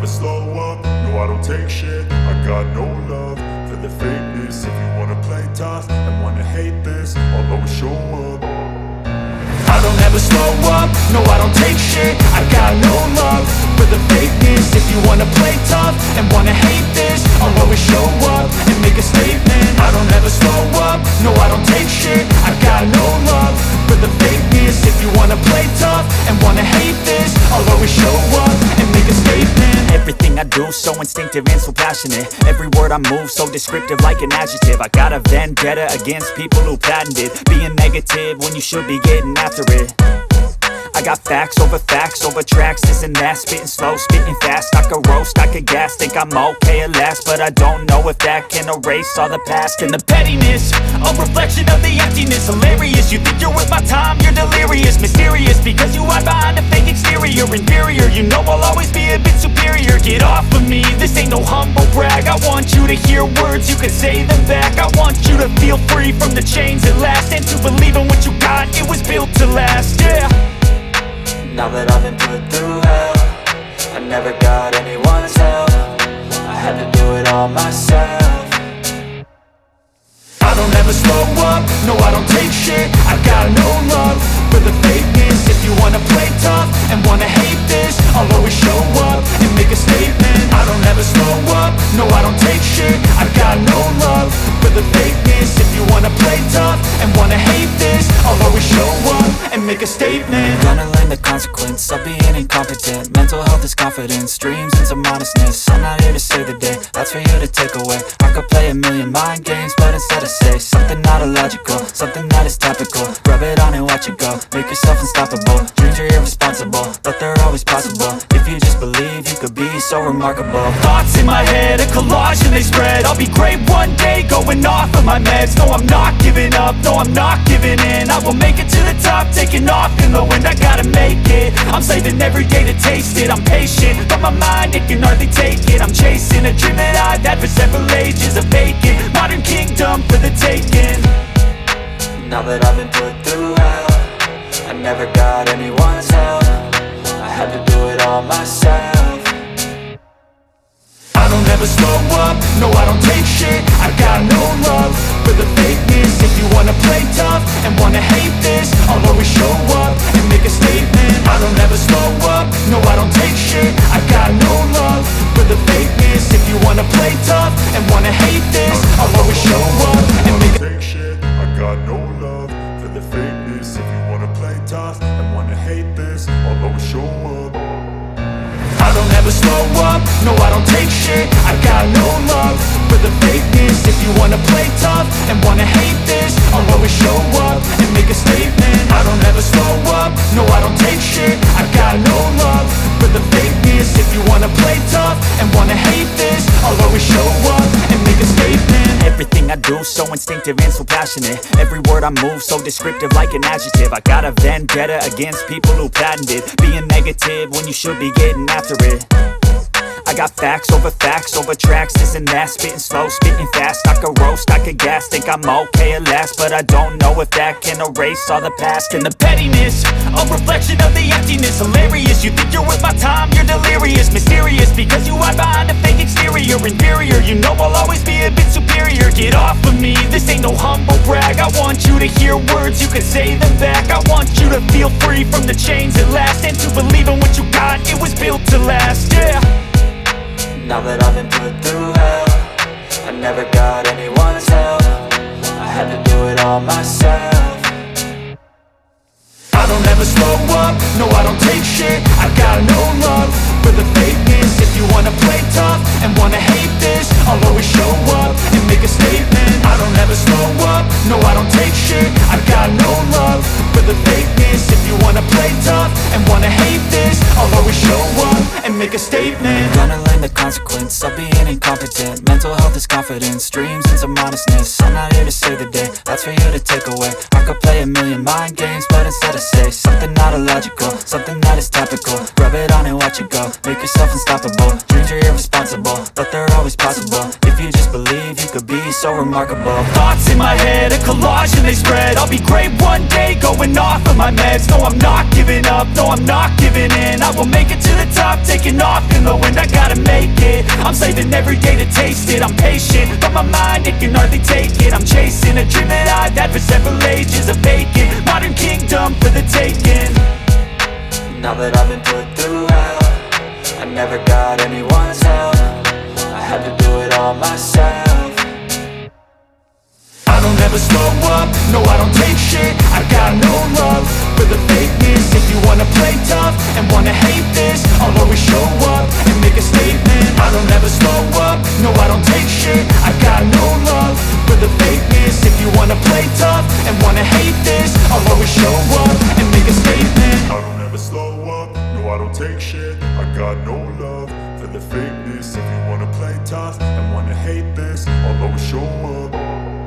slow up, no I don't take shit. I got no love for the fakeness. If you wanna play tough and wanna hate this, I'll always show up. I don't ever slow up, no I don't take shit. I got no love for the fakeness. If you wanna play tough and wanna hate this, I'll always show up and make a statement. I don't ever slow up, no I don't take shit. I got no love for the fakeness. If you wanna play tough and wanna hate this, I'll always show up and make a statement. Everything I do so instinctive and so passionate. Every word I move so descriptive like an adjective. I got a vendetta against people who patented being negative when you should be getting after it. I got facts over tracks, this and that. Spitting slow, spitting fast. I could roast, I could gas. Think I'm okay at last, but I don't know if that can erase all the past. And the pettiness, a reflection of the emptiness. Hilarious, you think you're worth my time, you're delirious. Mysterious, because you hide behind a fake exterior. Inferior, you know I'll always be a bit superior. Get off of me, this ain't no humble brag. I want you to hear words, you can say them back. I want you to feel free from the chains at last, and to believe in what you got, it was built to last, yeah. Now that I've been put through hell, I never got anyone's help. I had to do it all myself. I don't ever slow up, no I don't take shit. I got no love for the fakeness. If you wanna play tough and wanna hate this, I'll always show up and make a statement. I don't ever slow up, no I don't take shit. I got no love for the fakeness. If you wanna play tough and wanna hate this, I'll always show up and make a statement. Gonna learn the consequence of being incompetent. Mental health is confidence, dreams and some honestness. I'm not here to save the day, that's for you to take away. I could play a million mind games, but instead I say something not illogical, something that is topical. Rub it on and watch it go, make yourself unstoppable. Dreams are irresponsible, but they're always possible. If you just believe, you could be so remarkable. Thoughts in my head, a collage and they spread. I'll be great one day, going off of my meds. No, I'm not giving up, no, I'm not giving in. I will make it to the top, taking off in the wind. I gotta make it, I'm saving every day to taste it. I'm patient, but my mind, it can hardly take it. I'm chasing a dream that I've had for several ages. A vacant, modern kingdom for the taking. Now that I've been put through hell, I never got anyone's help. I had to do it all myself. I don't ever slow up, no I don't take shit. I got no love for the fakeness. If you wanna play tough and wanna hate this, I'll always show up and make a statement. I don't ever slow up, no I don't take shit. I got no love for the fakeness. If you wanna play tough and wanna hate this, I'll always show up and make a take shit. I got no love for the fakeness. If you wanna play tough and wanna hate this, I'll always show up. I don't ever slow up, no I don't take shit. I got no love for the fakeness. If you wanna play tough and wanna hate this, I'll always show up and make a statement. I don't ever slow up, no I don't take shit. I got no love for the fakeness. If you wanna play tough and wanna hate this, I'll always show up and make a statement. Everything I do so instinctive and so passionate. Every word I move so descriptive like an adjective. I got a vendetta against people who patented being negative when you should be getting after it. I got facts over tracks, this and that. Spitting slow, spitting fast. I could roast, I could gas. Think I'm okay at last, but I don't know if that can erase all the past. And the pettiness, a reflection of the emptiness. Hilarious, you think you're worth my time, you're delirious. Mysterious, because you hide behind a fake exterior. Inferior, you know I'll always be a bit superior. Get off of me, this ain't no humble brag. I want you to hear words, you can say them back. I want you to feel free from the chains at last, and to believe in what you got, it was built to last, yeah. Now that I've been put through hell, I never got anyone's help. I had to do it all myself. I don't ever slow up, no I don't take shit. I got no love for the fakeness. If you wanna play tough and wanna hate this, I'll always show up and make a statement. I don't ever slow up, no I don't take shit. I got no love for the fakeness. If you wanna play tough and wanna hate this, I'll always show up and make a statement. Gonna learn the consequence of being incompetent. Mental health is confidence, dreams and some honestness. I'm not here to save the day, that's for you to take away. I could play a million mind games, but instead I say something not illogical, something that is topical. Rub it on and watch it go, make yourself unstoppable. Dreams are irresponsible, but they're always possible. If you just believe, you could be so remarkable. Thoughts in my head, a collage and they spread. I'll be great one day, going off of my meds. No, I'm not giving up, no, I'm not giving in. I will make it to the top, taking off in the wind. I gotta make it. I'm saving every day to taste it. I'm patient, but my mind, it can hardly take it. I'm chasing a dream that I've had for several ages. A vacant, modern kingdom for the taking. Now that I've been put through hell, I never got anyone's help. I had to do it all myself. I don't ever slow up, no I don't take shit. I got no love for the fakeness. If you wanna play tough and wanna hate this, I'll always show up and make a statement. I don't ever slow up, no I don't take shit. I got no love for the fakeness. If you wanna play tough and wanna hate this, I'll always show up and make a statement. I don't ever slow up, no I don't take shit. I got no love for the fakeness. If you wanna play tough and wanna hate this, I'll always show up.